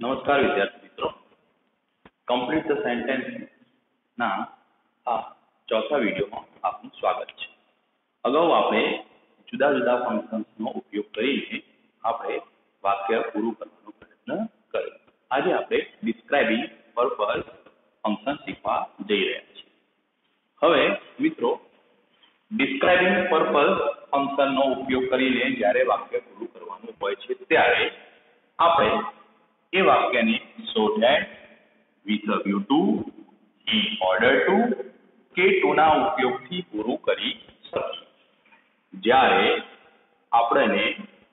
નમસ્કાર વિદ્યાર્થી મિત્રો, કમ્પ્લીટ ધ સેન્ટેન્સ ના આ ચોથા વિડીયોમાં આપનું સ્વાગત છે. અગાઉ આપણે જુદા જુદા ફંક્શન્સનો ઉપયોગ કરીને આપણે વાક્ય પૂરું કરવાનો પ્રયત્ન કર્યો. આજે આપણે ડિસ્ક્રાઇબિંગ પર્પઝ ફંક્શન શીખવા જઈ રહ્યા છીએ. હવે મિત્રો, ડિસ્ક્રાઇબિંગ પર્પઝ ફંક્શનનો ઉપયોગ કરીને જ્યારે વાક્ય પૂરું કરવાનું હોય છે ત્યારે આપણે એ વાક્યને so that, with a view to, in order to કે to ના ઉપયોગથી પૂરું કરી શકીએ. જ્યારે આપણને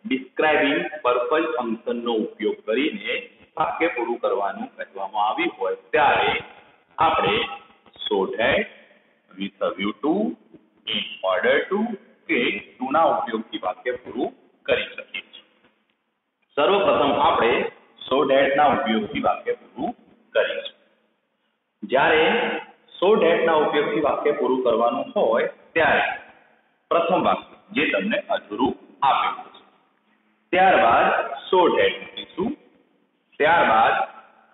ડિસ્ક્રાઇબિંગ પર્પઝ ફંક્શનનો ઉપયોગ કરીને વાક્ય પૂરું કરવાનું કહેવામાં આવ્યું હોય ત્યારે આપણે so that, with a view to, in order to કે to ના ઉપયોગથી વાક્ય પૂરું કરી શકીએ છીએ. સર્વપ્રથમ આપણે so that ના ઉપયોગથી વાક્ય પૂરું કરીશું. જ્યારે so that ના ઉપયોગથી વાક્ય પૂરું કરવાનું હોય ત્યારે પ્રથમ વાક્ય જે તમને અધૂરું આપેલું છે, ત્યારબાદ so that મૂકીશું, ત્યારબાદ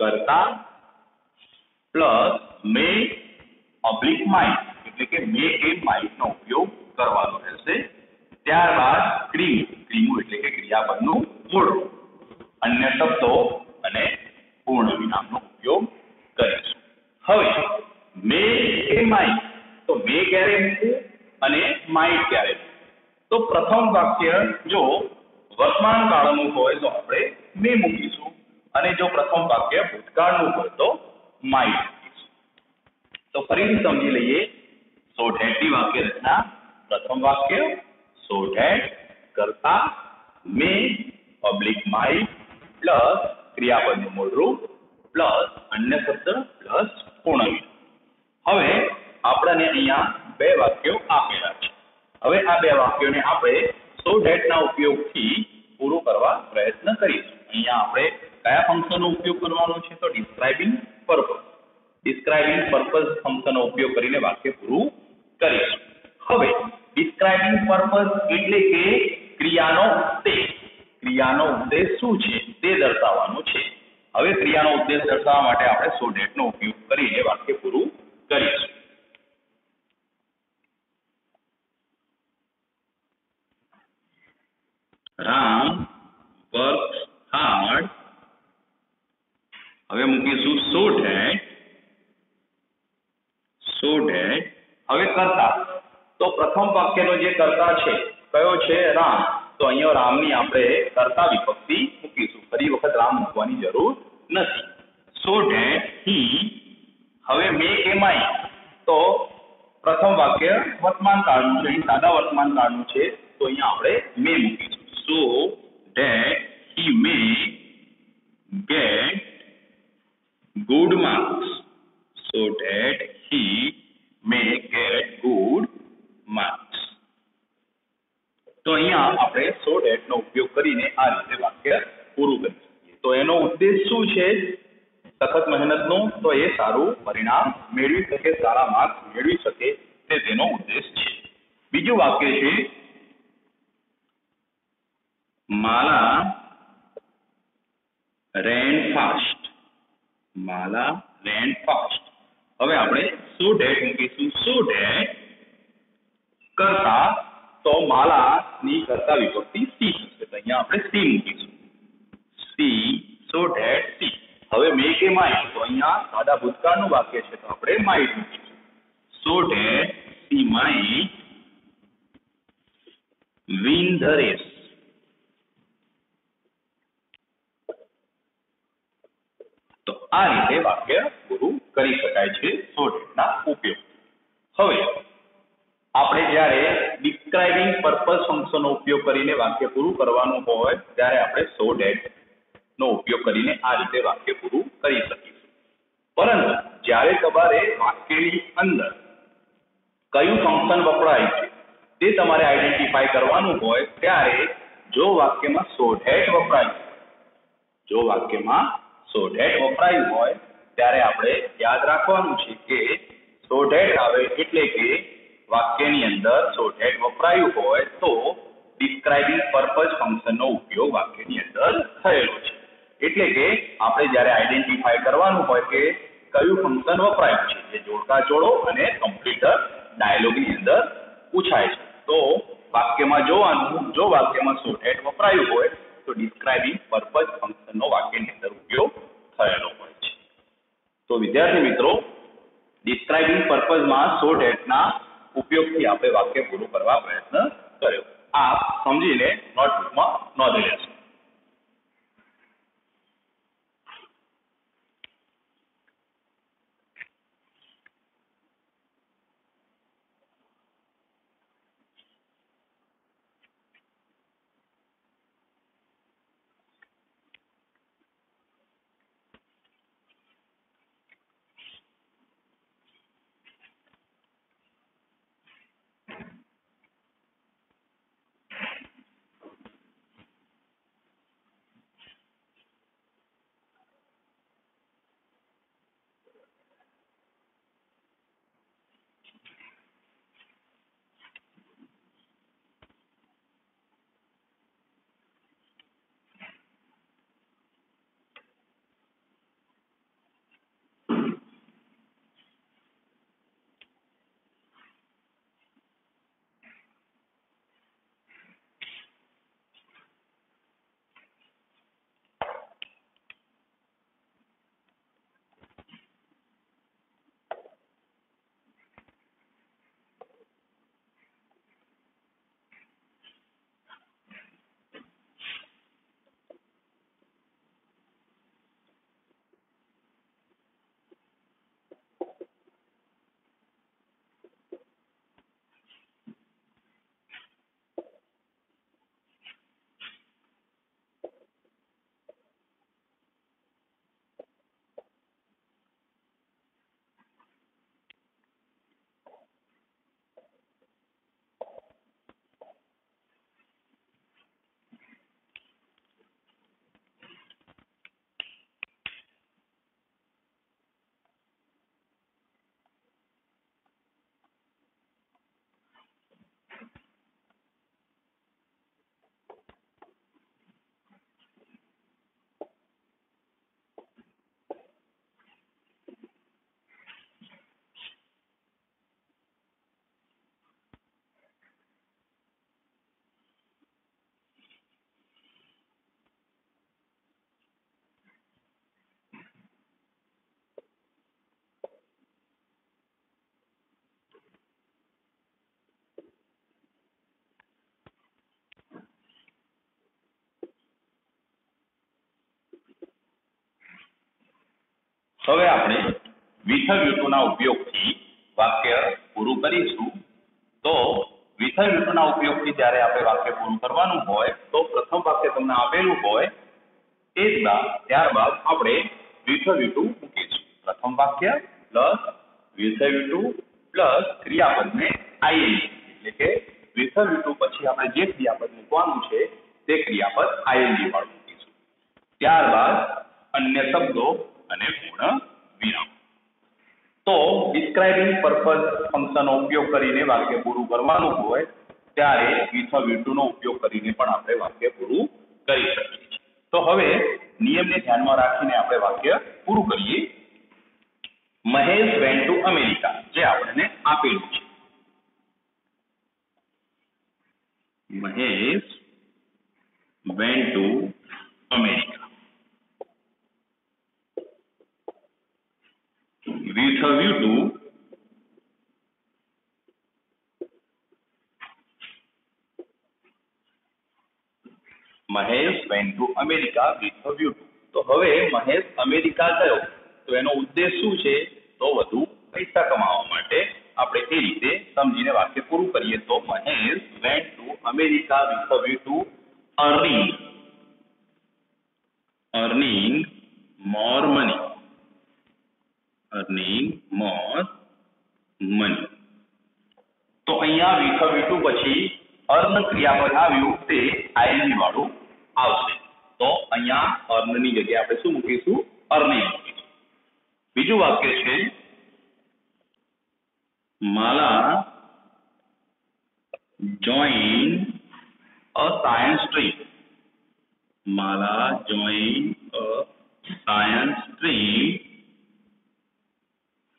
કર્તા પ્લસ may ઓબ્લિક might એટલે કે may કે might નો ઉપયોગ કરવાનો રહેશે. ત્યારબાદ ક્રિમુ એટલે કે ક્રિયાપદનું મૂળરૂપ, અન્ય શબ્દો અને પૂર્ણ વિરામનો ઉપયોગ કરીશું. હવે મે કે માઇટ, તો મે ક્યારે મૂકવું અને માઇટ ક્યારે મૂકવું? તો પ્રથમ વાક્ય જો વર્તમાન કાળનું હોય તો આપણે મે મૂકીશું અને જો પ્રથમ વાક્ય ભૂતકાળનું હોય તો માઇટ મૂકીશું. તો ફરીથી સમજી લઈએ so that ની વાક્ય રચના. પ્રથમ વાક્ય so that કરતા મે ઓબ્લિક માઇટ પ્લસ ક્રિયાપદનું મૂળરૂપ પ્લસ અન્ય શબ્દ પ્લસ પૂર્ણ વિરામ. હવે આપણને અહીંયા બે વાક્યો આપેલા છે. હવે આ બે વાક્યોને આપણે so that ના ઉપયોગથી પૂરું કરવા પ્રયત્ન કરીશું. અહીંયા આપણે કયા ફંક્શનનો ઉપયોગ કરવાનો છે? તો ડિસ્ક્રાઇબિંગ પર્પઝ. ડિસ્ક્રાઇબિંગ પર્પઝ ફંક્શનનો ઉપયોગ કરીને વાક્ય પૂરું કરીશું. હવે ડિસ્ક્રાઇબિંગ પર્પઝ એટલે કે ક્રિયાનો ઉદ્દેશ. ક્રિયાનો ઉદ્દેશ શું છે તે દર્શાવવાનું છે. હવે ક્રિયાનો ઉદ્દેશ દર્શાવવા માટે આપણે so that નો ઉપયોગ કરીને વાક્ય પૂરું કરીશું. Ram works hard. હવે મૂકીશું so that. હવે કર્તા, તો પ્રથમ વાક્યનો જે કર્તા છે કયો છે? રામ. તો અહીંયા રામની આપણે કર્તા વિભક્તિ મૂકીશું. ફરી વખત રામ મૂકવાની જરૂર નથી. so that he. હવે મે કે માઇ, તો પ્રથમ વાક્ય વર્તમાન કાળનું છે, સાદા વર્તમાન કાળનું છે, તો અહીંયા આપણે મે મૂકીશું. so that he may get good marks. so that he may get good marks. તો અહીંયા આપણે so that નો ઉપયોગ કરીને આ રીતે વાક્ય પૂરું કરી શકીએ. તો એનો ઉદ્દેશ શું છે? સખત મહેનતનો, તો એ સારું પરિણામ મેળવી શકે, સારા માર્ક્સ મેળવી શકે તે તેનો ઉદ્દેશ છે. બીજું વાક્ય છે માલા ran fast. માલા ran fast. હવે આપણે so that મૂકીશું. so that કરતા, તો માલાની કર્તા વિભક્તિ સી થશે, તો અહીંયા આપણે સી મૂકીશું. C, so that C. હવે મે કે માઇટ, તો અહીંયા સાદા ભૂતકાળનું વાક્ય છે, તો આપણે માઇટ મૂકીશું. so that she might win the race. તો આ રીતે વાક્ય પૂરું કરી શકાય છે so that ના ઉપયોગ. હવે આપણે જ્યારે ડિસ્ક્રાઇબિંગ પર્પઝ ફંક્શનનો ઉપયોગ કરીને વાક્ય પૂરું કરવાનું હોય ત્યારે આપણે so that નો ઉપયોગ કરીને આ રીતે વાક્ય પૂરું કરી શકીશું. પરંતુ જ્યારે તમારે વાક્યની અંદર કયું ફંક્શન વપરાય છે તે તમારે આઈડેન્ટિફાઈ કરવાનું હોય ત્યારે જો વાક્યમાં so that વપરાયું હોય ત્યારે આપણે યાદ રાખવાનું છે કે so that આવે એટલે કે વાક્યની અંદર so that વપરાયું હોય તો ડિસ્ક્રાઇબિંગ પર્પઝ ફંક્શનનો ઉપયોગ વાક્યની અંદર થયેલો છે. એટલે કે આપણે જ્યારે આઈડેન્ટિફાય કરવાનું હોય કે કયું ફંક્શન વપરાયું છે, એ જોડકા જોડો અને કમ્પ્લીટ ડાયલોગની અંદર પૂછાય છે. તો વાક્યમાં જોવાનું, જો વાક્યમાં શોર્ટહેન્ડ વપરાયું હોય તો ડિસ્ક્રાઇબિંગ પર્પઝ ફંક્શનનો વાક્યની અંદર ઉપયોગ થયેલો હોય છે. તો વિદ્યાર્થી મિત્રો, ડિસ્ક્રાઇબિંગ પર્પઝમાં શોર્ટહેન્ડના ઉપયોગથી આપણે વાક્ય પૂરું કરવા પ્રયત્ન કર્યો. આ સમજીને નોટબુકમાં નોંધી લેશો. હવે આપણે વિથર-વિટુના ઉપયોગથી વાક્ય પૂરું કરીશું. તો વિથર-વિટુના ઉપયોગથી જ્યારે આપણે વાક્ય પૂરું કરવાનું હોય તો પ્રથમ વાક્ય તમને આપેલું હોય તે જ ત્યારબાદ આપણે વિથર-વિટુ મૂકીશું. પ્રથમ વાક્ય પ્લસ વિથર-વિટુ પ્લસ ક્રિયાપદને આઈએનજી, એટલે કે વિથર-વિટુ પછી આપણે જે ક્રિયાપદ મૂકવાનું છે તે ક્રિયાપદ આઈએનજી વાળું મૂકીશું. ત્યારબાદ અન્ય શબ્દો અને પૂર્ણ વિરામ. તો ડિસ્ક્રાઇબિંગ પર્પઝ ફંક્શનનો ઉપયોગ કરીને વાક્ય પૂરું કરવાનું હોય ત્યારે વિથર-વિટુનો ઉપયોગ કરીને પણ આપણે વાક્ય પૂરું કરી શકીએ છીએ. તો હવે નિયમને ધ્યાનમાં રાખીને આપણે વાક્ય પૂરું કરીએ. મહેશ વેન્ટ ટુ અમેરિકા, જે આપણને આપેલું છે. Mahesh went to America. વિથર-વિટુ મહેશ વેન્ટ ટુ અમેરિકા વિથર-વિટુ. તો હવે મહેશ અમેરિકા ગયો તો એનો ઉદ્દેશ શું છે? તો વધુ પૈસા કમાવા માટે. આપણે એ રીતે સમજીને વાક્ય પૂરું કરીએ તો મહેશ વેન્ટ ટુ અમેરિકા વિથર-વિટુ earning more money. તો અહીંયા વિથર-વિટુ પછી અર્ન ક્રિયાપદ આવ્યું તે આઈએનજી વાળું આવશે. તો અહીંયા અર્નની જગ્યાએ આપણે શું મૂકીશું? અર્નિંગ મૂકીશું. બીજું વાક્ય છે માલા joined a science stream. Mala joined a science stream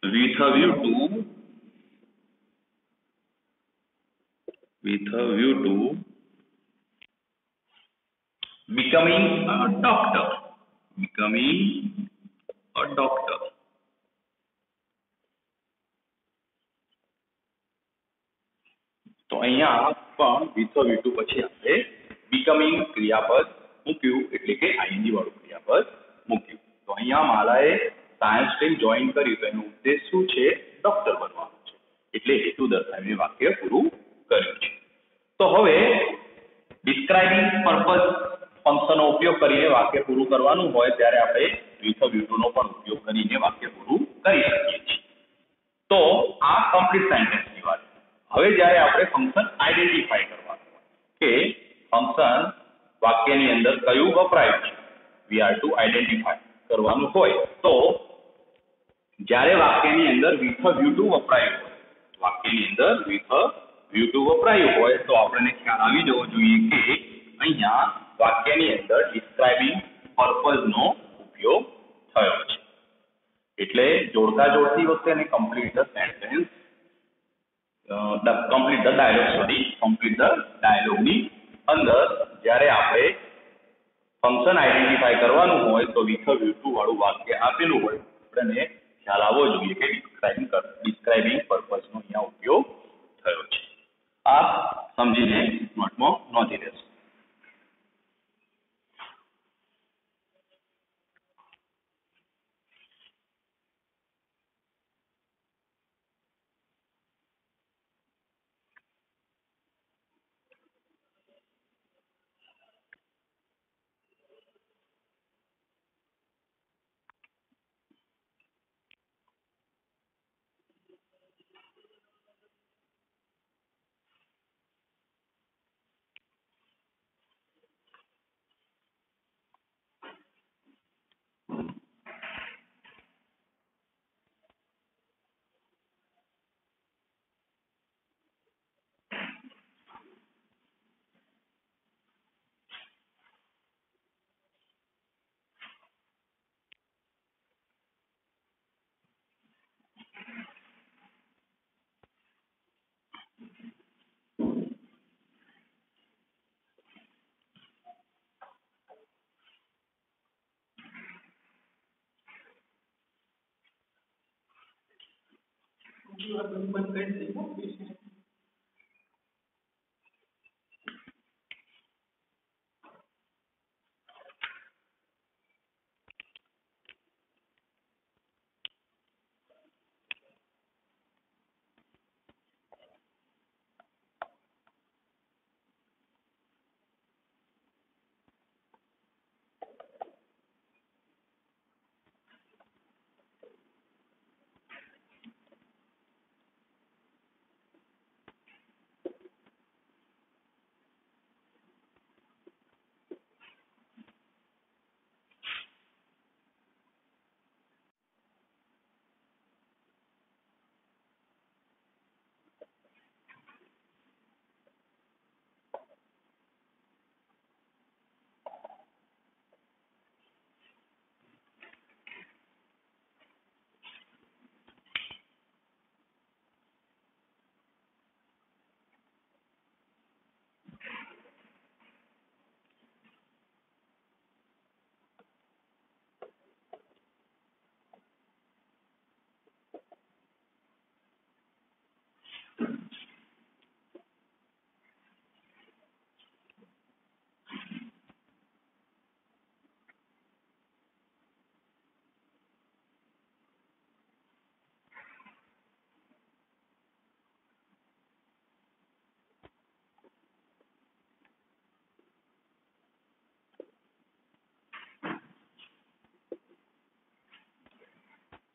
with a view to becoming a doctor. તો અહીંયા પણ with a view to પછી આપણે becoming ક્રિયાપદ મૂક્યું એટલે કે ing વાળું ક્રિયાપદ મૂક્યું. તો અહીંયા માલાએ સાયન્સ સ્ટ્રીમ જોઈન કરી તો એનો ઉદ્દેશ શું છે? ડોક્ટર બનવાનો છે. એટલે હેતુ દર્શાવીને વાક્ય પૂરું કર્યું છે. તો હવે ડિસ્ક્રાઇબિંગ પર્પઝ ફંક્શનનો ઉપયોગ કરીને વાક્ય પૂરું કરવાનું હોય ત્યારે આપણે with a view to નો પણ ઉપયોગ કરીને વાક્ય પૂરું કરી શકીએ છીએ. તો આ કમ્પ્લીટ સેન્ટેન્સની વાત. હવે જ્યારે આપણે ફંક્શન આઈડેન્ટિફાઈ કરવાનું કે ફંક્શન વાક્યની અંદર કયું વપરાયું છે, વી આર ટુ આઈડેન્ટિફાઈ કરવાનું હોય તો જ્યારે વાક્યની અંદર with a view to વપરાયું હોય તો આપણને ખ્યાલ આવી જવો જોઈએ કે અહીંયા વાક્યની અંદર ડિસ્ક્રાઇબિંગ પર્પઝનો ઉપયોગ થયો છે. એટલે જોડકા જોડતી વખતે અને કમ્પ્લીટ ધ ડાયલોગની અંદર જ્યારે આપણે ફંક્શન આઈડેન્ટિફાઈ કરવાનું હોય તો with a view to વાળું વાક્ય આપેલું હોય આપણને ખ્યાલ આવવો જોઈએ કે ડિસ્ક્રાઇબિંગ પર્પઝનો અહીંયા ઉપયોગ થયો છે. આ સમજીને નોટમાં નોંધી લેશો.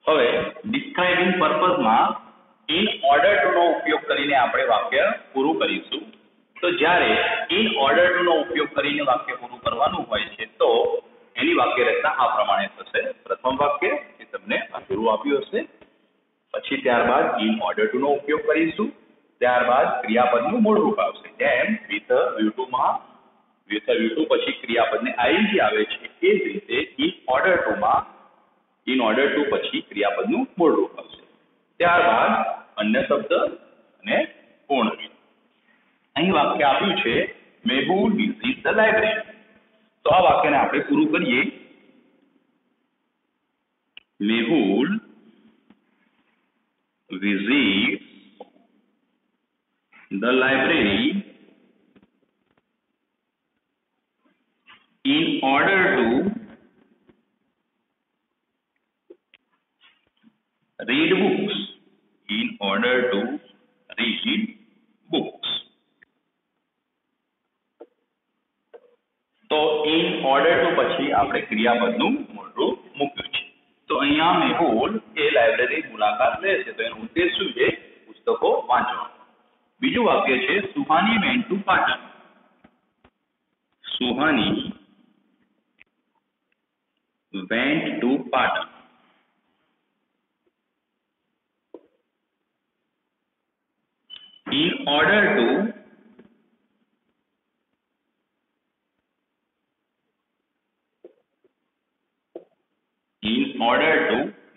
હવે ડિસ્ક્રાઇબિંગ પર્પઝમાં ઇન ઓર્ડર ટુ નો ઉપયોગ કરીને આપણે વાક્ય પૂરું કરીશું. તો જ્યારે ઇન ઓર્ડર ટુ નો ઉપયોગ કરીને વાક્ય પૂરું કરવાનું હોય છે તો એની વાક્ય રચના આ પ્રમાણે થશે. પ્રથમ વાક્ય એ તમને અધૂરું આપ્યું હશે, પછી ત્યારબાદ ઇન ઓર્ડર ટુ નો ઉપયોગ કરીશું, ત્યારબાદ ક્રિયાપદનું મૂળ રૂપ આવશે જેમ with a view to માં V1 V2 પછી ક્રિયાપદને ing આવે છે એ જ રીતે in order to પછી ક્રિયાપદનું મૂળ રૂપ આવશે, ત્યારબાદ અન્ય શબ્દ અને પૂર્ણ વિરામ. અહીં વાક્ય આપ્યું છે મેહુલ વિઝિટ ધ લાઇબ્રેરી. તો આ વાક્યને આપણે પૂરું કરીએ. Mehul visits the library in order to read books. In order to read books. તો in order to પછી આપણે ક્રિયાપદનું મૂળ રૂપ મૂક્યું છે. તો અહીંયા મેહુલ એ લાઇબ્રેરી મુલાકાત લે છે, તો એનો ઉદ્દેશ શું છે? પુસ્તકો વાંચવાનો. બીજું વાક્ય છે Suhani went to Patan. Suhani went to Patan. In order to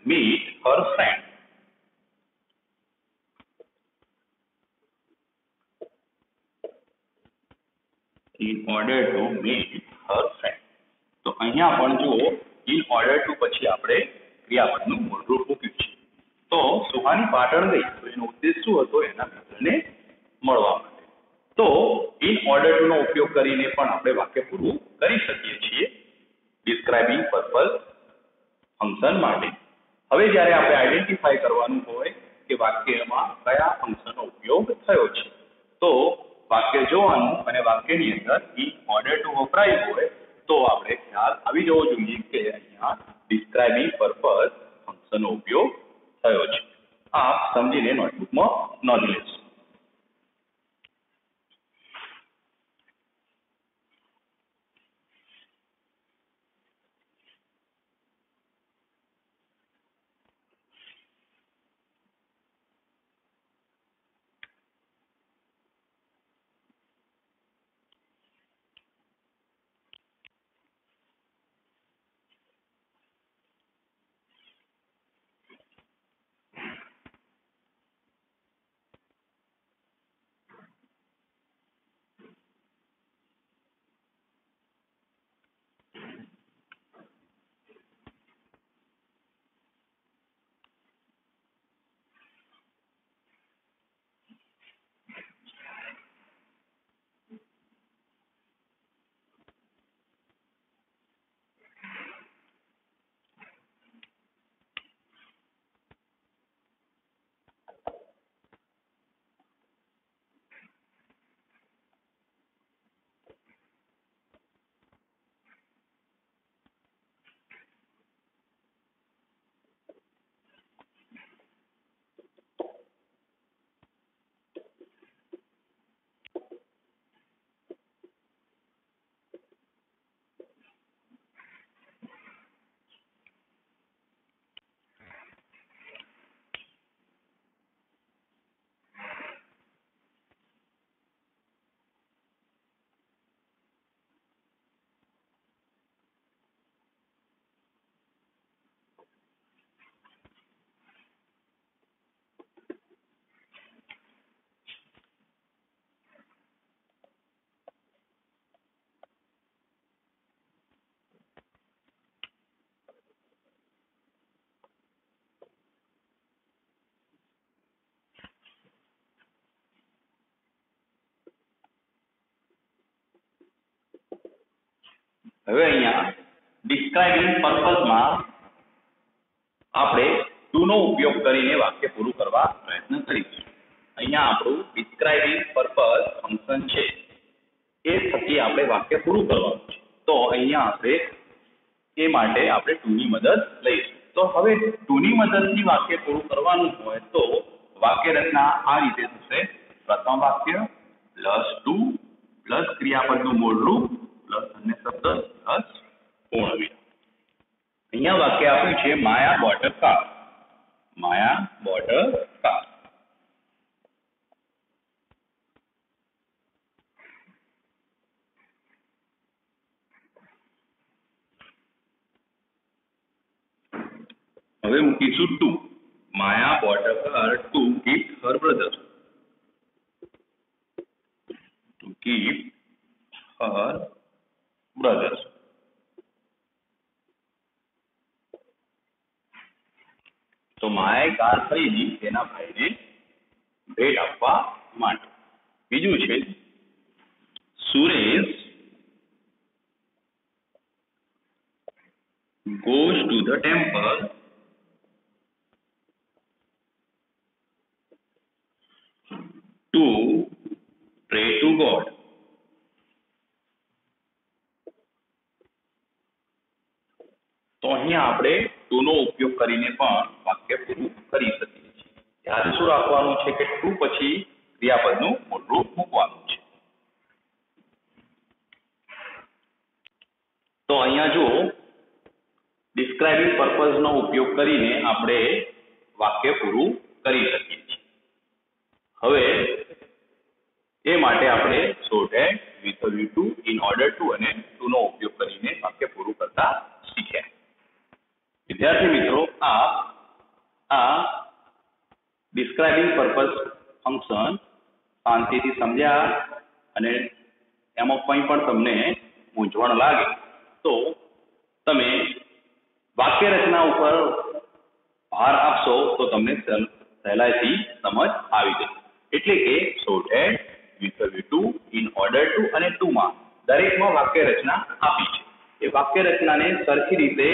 meet her friend. In order to meet her friend. તો અહીંયા પણ જુઓ in order to પછી આપણે ક્રિયાપદનું મૂળ રૂપ મૂક્યું છે. તો સુહાની પાટણ ગઈ, તો એનો ઉદ્દેશ શું હતો? એના મિત્રને મળવા માટે. તો in order to નો ઉપયોગ કરીને પણ આપણે વાક્ય પૂરું કરી શકીએ છીએ ડિસ્ક્રાઇબિંગ પર્પઝ ફંક્શન માટે. હવે જ્યારે આપણે આઈડેન્ટિફાઈ કરવાનું હોય કે વાક્યમાં કયા ફંક્શનનો ઉપયોગ થયો છે, તો વાક્ય જોવાનું અને વાક્યની અંદર in order to વપરાયું હોય તો આપણે ખ્યાલ આવી જવો જોઈએ કે અહીંયા ડિસ્ક્રાઇબિંગ પર્પઝ ફંક્શનનો ઉપયોગ થયો છે. આ સમજીને નોટબુકમાં નોંધી લેશો. હવે અહીંયા ડિસ્ક્રાઇબિંગ પર્પઝમાં આપણે ટુ નો ઉપયોગ કરીને વાક્ય પૂરું કરવા પ્રયત્ન કરીશું. અહીંયા આપણું ડિસ્ક્રાઇબિંગ પર્પઝ ફંક્શન છે, એ થકી આપણે વાક્ય પૂરું કરવાનું છે. તો અહીંયા આપણે એ માટે આપણે ટુ ની મદદ લઈશું. તો હવે ટુ ની મદદથી વાક્ય પૂરું કરવાનું હોય તો વાક્ય રચના આ રીતે થશે. પ્રથમ વાક્ય પ્લસ ટુ પ્લસ ક્રિયાપદનું મૂળ રૂપ પ્લસ અન્ય શબ્દ પ્લસ પૂર્ણ વિરામ. અહીંયા વાક્ય આપ્યું છે Maya bought a car. Maya bought a car. હવે મૂકીશું to. Maya bought a car to gift her brother. To gift her brother. તો માયાએ કાર ખરીદી તેના ભાઈને ભેટ આપવા માટે. બીજું છે Suresh goes to the temple to pray to God. તો અહીંયા આપણે ટુ નો ઉપયોગ કરીને પણ વાક્ય પૂરું કરી શકીએ છીએ. ત્યારે શું રાખવાનું છે કે ટુ પછી ક્રિયાપદનું મૂળરૂપ મૂકવાનું છે. તો અહીંયા જો ડિસ્ક્રાઇબિંગ પર્પઝ નો ઉપયોગ કરીને આપણે વાક્ય પૂરું કરી શકીએ છીએ. હવે એ માટે આપણે shorthand with to in order to અને ટુ નો ઉપયોગ કરીને વાક્ય પૂરું કરતા શીખ્યા. વિદ્યાર્થી મિત્રો, આ ડિસ્ક્રાઇબિંગ પર્પઝ ફંક્શન શાંતિથી સમજ્યા અને એમાં કંઈ પણ તમને મૂંઝવણ લાગે તો તમે વાક્ય રચના ઉપર ભાર આપશો તો તમને સહેલાઈથી સમજ આવી જશે. એટલે કે shorthand with to in order to અને ટુમાં દરેકમાં વાક્ય રચના આપી છે. એ વાક્ય રચનાને સરખી રીતે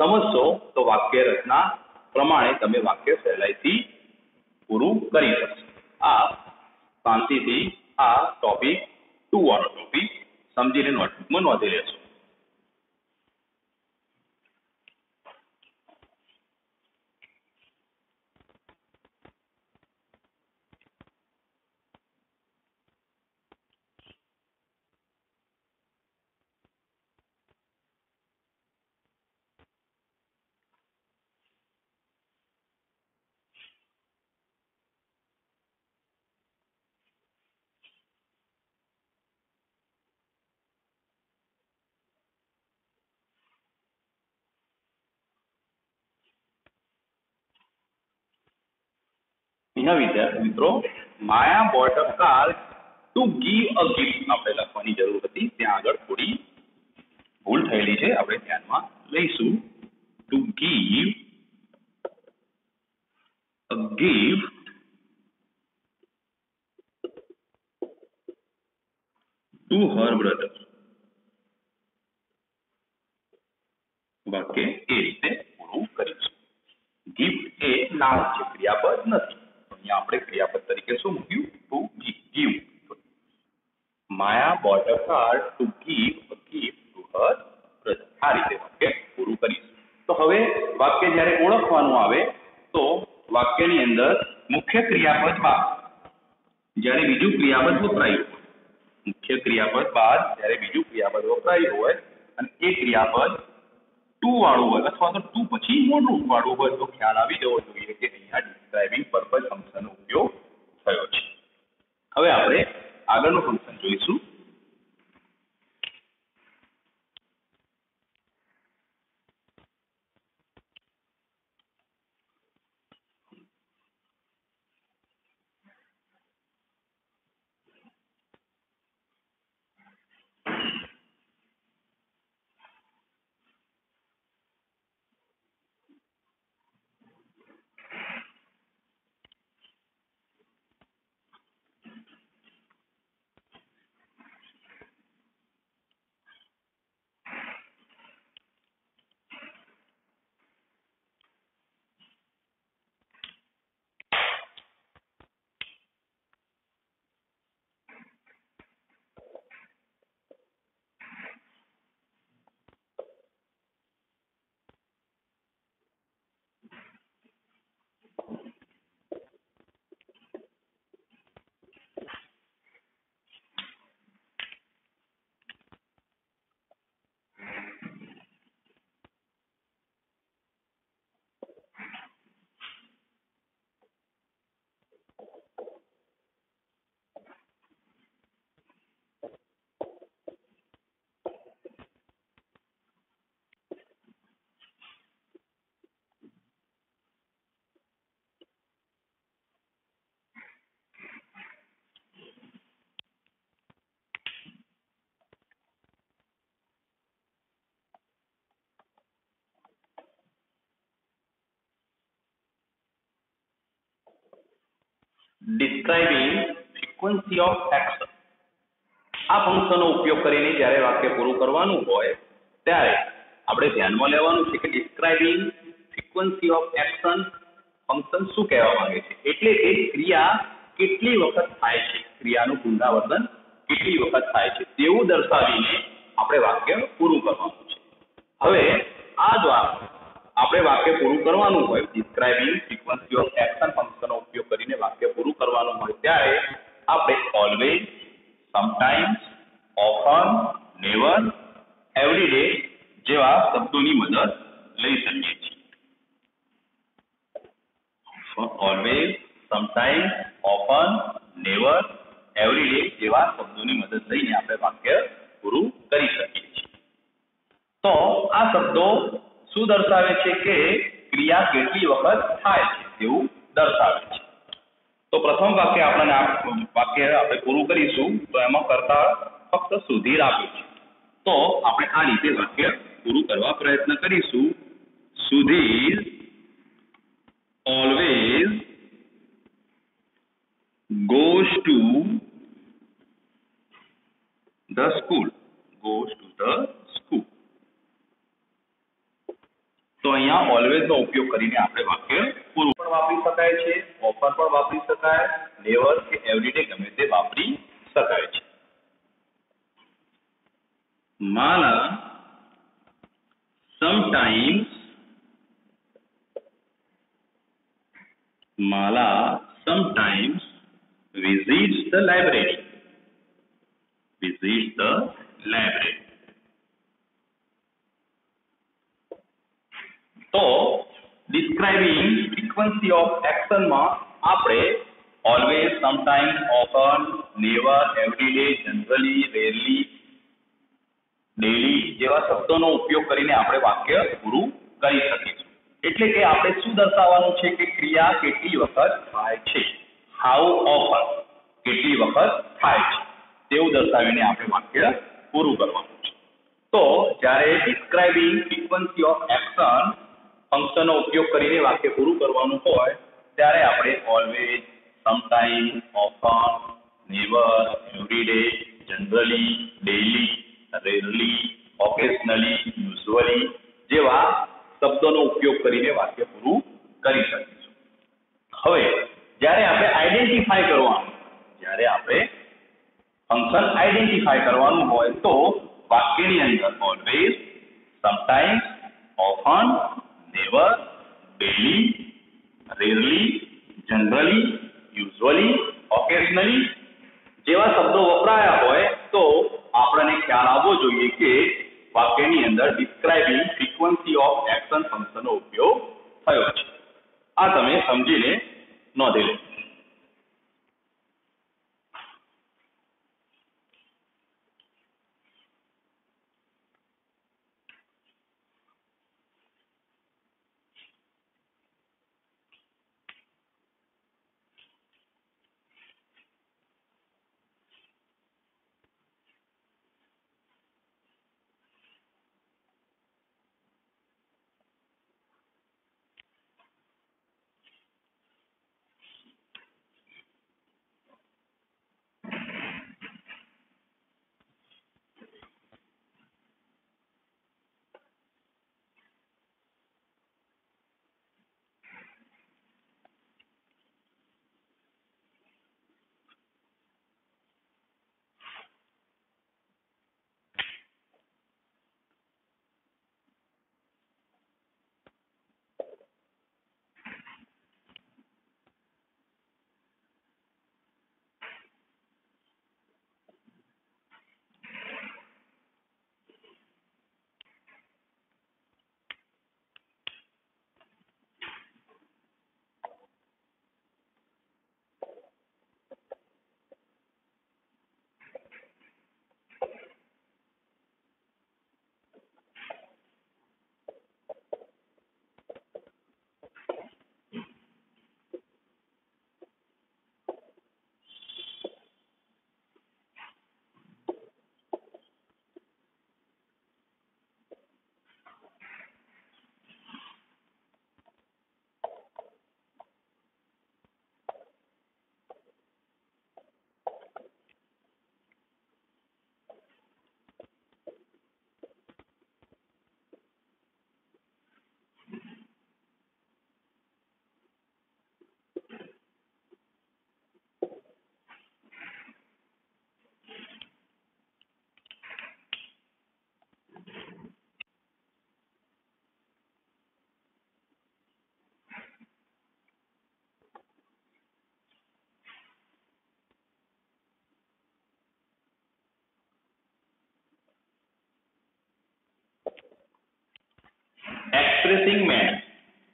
સમજશો તો વાક્ય રચના પ્રમાણે તમે વાક્ય સહેલાઈથી પૂરું કરી શકશો. આ શાંતિથી આ ટોપિક ટુ વાળો ટોપિક સમજીને નોટબુકમાં નોંધી લેશો. વિદ્યાર્થી મિત્રો, Maya bought a car to give a gift આપણે લખવાની જરૂર હતી, ત્યાં આગળ થોડી ભૂલ થયેલી છે, આપણે ધ્યાનમાં લઈશું. Two give a gift to her brother. વાક્ય એ રીતે પૂરું કરીશું. ગિફ્ટ એ નામ છે, ક્રિયાપદ નથી. અહીંયા આપણે ક્રિયાપદ તરીકે શું મૂક્યું? To give. Maya bought a car to give a gift to her brother. આ રીતે વાક્ય પૂરું કરીશું. તો હવે વાક્ય જ્યારે ઓળખવાનું આવે તો વાક્યની અંદર મુખ્ય ક્રિયાપદ બાદ જ્યારે બીજું ક્રિયાપદ વપરાયું હોય, મુખ્ય ક્રિયાપદ બાદ જ્યારે બીજું ક્રિયાપદ વપરાયું હોય અને એ ક્રિયાપદ ટુ વાળું હોય અથવા તો ટુ પછી મૂળરૂપ વાળું હોય તો ખ્યાલ આવી જવો જોઈએ કે અહીંયા ડિસ્ક્રાઇબિંગ પર્પઝ ફંક્શનનો ઉપયોગ થયો છે. હવે આપણે આગળનું ફંક્શન જોઈશું. Describing frequency of action. આ ફંક્શનનો ઉપયોગ કરીને જ્યારે વાક્ય પૂરું કરવાનું હોય ત્યારે આપણે ધ્યાનમાં લેવાનું છે કે describing frequency of action function શું કહેવા માંગે છે, એટલે કે ક્રિયા કેટલી વખત થાય છે, ક્રિયાનું પુનરાવર્તન કેટલી વખત થાય છે તેવું દર્શાવીને આપણે વાક્ય પૂરું કરવાનું છે. હવે આ દ્વારા આપણે વાક્ય પૂરું કરવાનું હોય, ડિસ્ક્રાઇબિંગ ફ્રીક્વન્સી ઓફ એક્શન ફંક્શનનો ઉપયોગ કરીને વાક્ય પૂરું કરવાનું હોય ત્યારે આપણે always, sometimes, often, never, every day જેવા શબ્દોની મદદ લઈ શકીએ છીએ. Always, sometimes, often, never, every day જેવા શબ્દોની મદદ લઈને આપણે વાક્ય પૂરું કરી શકીએ છીએ. તો આ શબ્દો શું દર્શાવે છે કે ક્રિયા કેટલી વખત થાય છે તેવું દર્શાવે છે. તો પ્રથમ વાક્ય આપણે પૂરું કરીશું તો એમાં કર્તા ફક્ત સુધીર આપ્યું છે. તો આપણે આ રીતે વાક્ય પૂરું કરવા પ્રયત્ન કરીશું. Sudhir always goes to the school. તો અહીંયા ઓલવેઝ નો ઉપયોગ કરીને આપણે વાક્ય પૂરું પણ વાપરી શકાય છે, ઓફર પણ વાપરી શકાય, નેવર કે એવરીડે ગમે તે વાપરી શકાય છે. માલા sometimes visits the library. તો ડિસ્ક્રાઇબિંગ ફ્રીક્વન્સી ઓફ એક્શનમાં આપણે always, sometimes, often, never, every day, generally, rarely, daily જેવા શબ્દોનો ઉપયોગ કરીને આપણે વાક્ય પૂરું કરી શકીશું. એટલે કે આપણે શું દર્શાવવાનું છે કે ક્રિયા કેટલી વખત થાય છે, હાઉ ઓફન કેટલી વખત થાય છે તેવું દર્શાવીને આપણે વાક્ય પૂરું કરવાનું છે. તો જ્યારે ડિસ્ક્રાઇબિંગ ફ્રીક્વન્સી ઓફ એક્શન ફંક્શનનો ઉપયોગ કરીને વાક્ય પૂરું કરવાનું હોય ત્યારે આપણે always, sometimes, often, never, every day, generally, daily, rarely, occasionally, usually જેવા શબ્દોનો ઉપયોગ કરીને વાક્ય પૂરું કરી શકીશું. હવે જ્યારે આપણે ફંક્શન આઈડેન્ટિફાય કરવાનું હોય તો વાક્યની અંદર always, sometimes, often, never, daily, rarely, generally, usually, occasionally જેવા શબ્દો વપરાયા હોય તો આપણને ખ્યાલ આવવો જોઈએ કે વાક્યની અંદર ડિસ્ક્રાઇબિંગ ફ્રીક્વન્સી ઓફ એક્શન ફંક્શનનો ઉપયોગ થયો છે. આ તમે સમજીને નોંધી લો.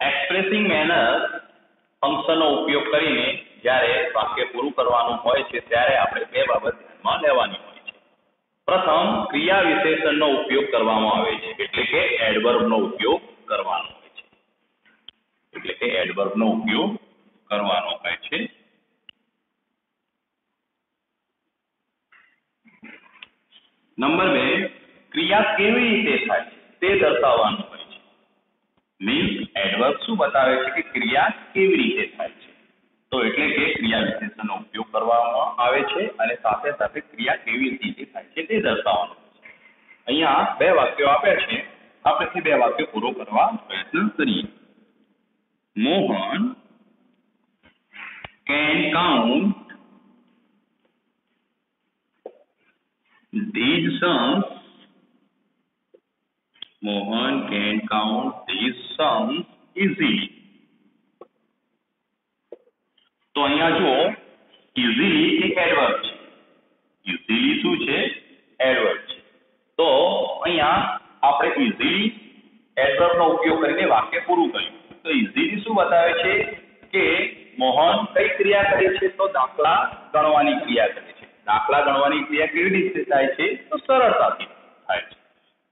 એક્સપ્રેસિંગ મેનર ફંક્શનનો ઉપયોગ કરીને જ્યારે વાક્ય પૂરું કરવાનું હોય છે ત્યારે આપણે બે બાબત ધ્યાનમાં લેવાની હોય છે. પ્રથમ, ક્રિયા વિશેષણનો ઉપયોગ કરવામાં આવે છે, એટલે કે એડવર્બનો ઉપયોગ કરવાનો હોય છે. નંબર 2, ક્રિયા કેવી રીતે થાય તે દર્શાવવાનું હોય છે. મીન્સ એડવર્બ શું બતાવે છે કે ક્રિયા કેવી રીતે થાય છે, તો એટલે કે ક્રિયા વિશેષણનો ઉપયોગ કરવામાં આવે છે અને સાથે સાથે ક્રિયા કેવી રીતે થાય છે તે દર્શાવવાનું હોય છે. અહીંયા બે વાક્યો આપ્યા છે, આપણે તે બે વાક્યો પૂરો કરવા પ્રયત્ન કરીએ. Mohan can count these sums. Mohan can count these sums easily. તો અહીંયા જુઓ, easily એ એડવર્બ છે. easily શું છે? એડવર્બ છે. તો અહીંયા આપણે easily એડવર્બનો ઉપયોગ કરીને વાક્ય પૂરું કર્યું. તો easily શું બતાવે છે કે મોહન કઈ ક્રિયા કરે છે? તો દાખલા ગણવાની ક્રિયા કરે છે. દાખલા ગણવાની ક્રિયા કેવી રીતે થાય છે? તો સરળતાથી થાય છે.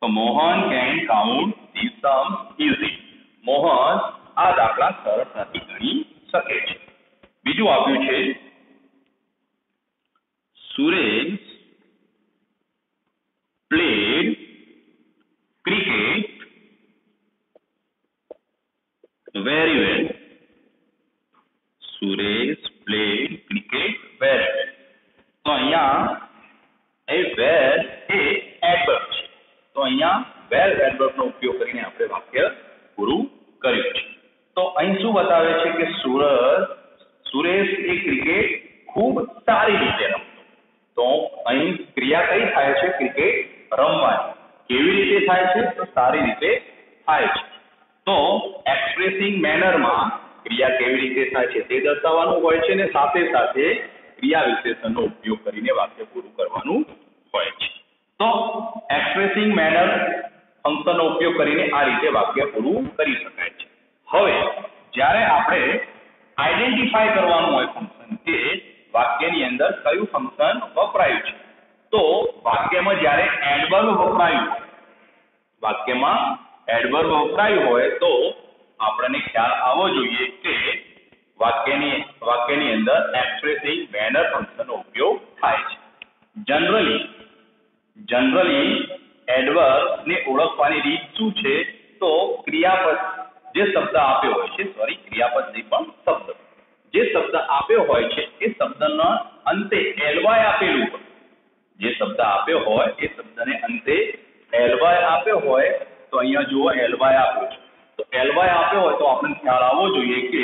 તો Mohan can count this Sam's easy. Mohan આ દાખલા સરળતાથી ગણી શકે છે. બીજું આપ્યું છે, Suresh played cricket very well. Suresh played cricket very well. તો અહીંયા એ well એ એડવર્બ છે. તો અહીંયા well એડવર્બનો ઉપયોગ કરીને આપણે વાક્ય પૂરું કર્યું છે. તો અહીં શું બતાવે છે કે સુરેશ એ ક્રિકેટ ખૂબ સારી રીતે રમતો. તો અહીં ક્રિયા કઈ થાય છે? ક્રિકેટ રમવાની. કેવી રીતે થાય છે? તો સારી રીતે થાય છે. તો એક્સપ્રેસિંગ મેનરમાં ક્રિયા કેવી રીતે થાય છે તે દર્શાવવાનું હોય છે અને સાથે સાથે ક્રિયા વિશેષણનો ઉપયોગ કરીને વાક્ય પૂરું કરવાનું હોય છે. તો એક્સપ્રેસિંગ મેનર ફંક્શનનો ઉપયોગ કરીને આ રીતે વાક્ય પૂરું કરી શકાય છે. હવે જ્યારે આપણે આઈડેન્ટિફાય કરવાનું હોય ફંક્શન કે વાક્યની અંદર કયું ફંક્શન વપરાયું છે, તો વાક્યમાં જ્યારે એડવર્બ વપરાયું હોય તો આપણને ખ્યાલ આવવો જોઈએ કે વાક્યની અંદર એક્સપ્રેસિંગ મેનર ફંક્શનનો ઉપયોગ થાય છે. જનરલી એડવર્બ ને ઓળખવાની રીત શું છે? તો ક્રિયાપદ જે શબ્દ આપ્યો હોય છે, ક્રિયાપદ નહીં પણ શબ્દ જે શબ્દ આપ્યો હોય છે એ શબ્દના અંતે એલવાય આપેલું હોય. જે શબ્દ આપ્યો હોય એ શબ્દને અંતે એલવાય આપ્યો હોય. તો અહીંયા જુઓ એલવાય આપ્યો છે. તો એલવાય આપ્યો હોય તો આપણને ખ્યાલ આવવો જોઈએ કે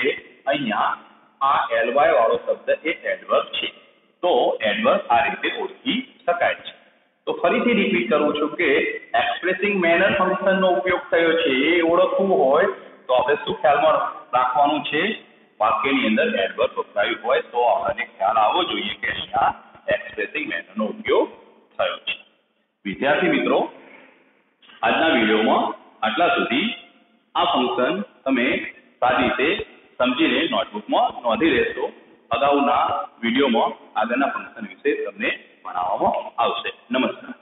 અહીંયા આ એલવાય વાળો શબ્દ એ એડવર્બ છે. તો એડવર્બ આ રીતે ઓળખી શકાય છે. તો ફરીથી રિપીટ કરું છું કે એક્સપ્રેસિંગ મેનર ફંક્શનનો ઉપયોગ થયો છે એ ઓળખવું હોય તો આપણે શું ખ્યાલમાં રાખવાનું છે? વાક્યની અંદર એડવર્બ વપરાયું હોય તો આપણને ખ્યાલ આવવો જોઈએ કે અહીંયા એક્સપ્રેસિંગ મેનરનો ઉપયોગ થયો છે. વિદ્યાર્થી મિત્રો, આજના વિડીયોમાં આટલા સુધી. આ ફંક્શન તમે સારી રીતે સમજીને નોટબુકમાં નોંધી લેશો. અગાઉના વિડીયોમાં આગળના ફંક્શન વિશે તમને ભણાવવામાં આવશે. નમસ્કાર.